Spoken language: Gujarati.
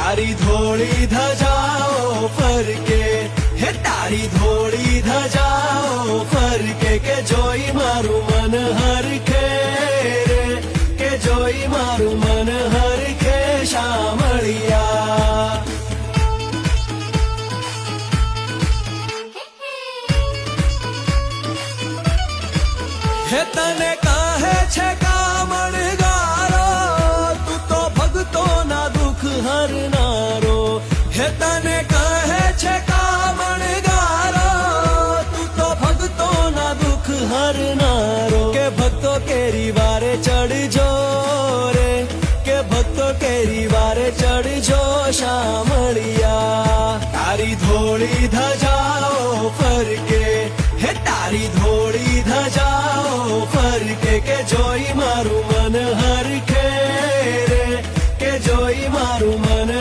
તારી ધોળી ધજાઓ ફરકે, હે તારી ધોળી ધજાઓ ફરકે, કે જોઈ મારું મન હરખે રે, કે જોઈ મારું મન હરખે શામળિયા. હે તને કહે છે કામણગારો, તું તો ભક્તોના દુઃખ હરનારો. હે તને કહે છે કામણગારો, તું તો ભક્તોના દુઃખ હરનારો. કે ભક્તો કેરી વારે ચડજો રે, કે ભક્તો કેરી વારે ચડજો શામળિયા. તારી ધોળી ધજાઓ ફરકે, હે તારી ધોળી ધજાઓ ફરકે, કે જોઈ મારું મન હરખે રે, કે જોઈ મારું મન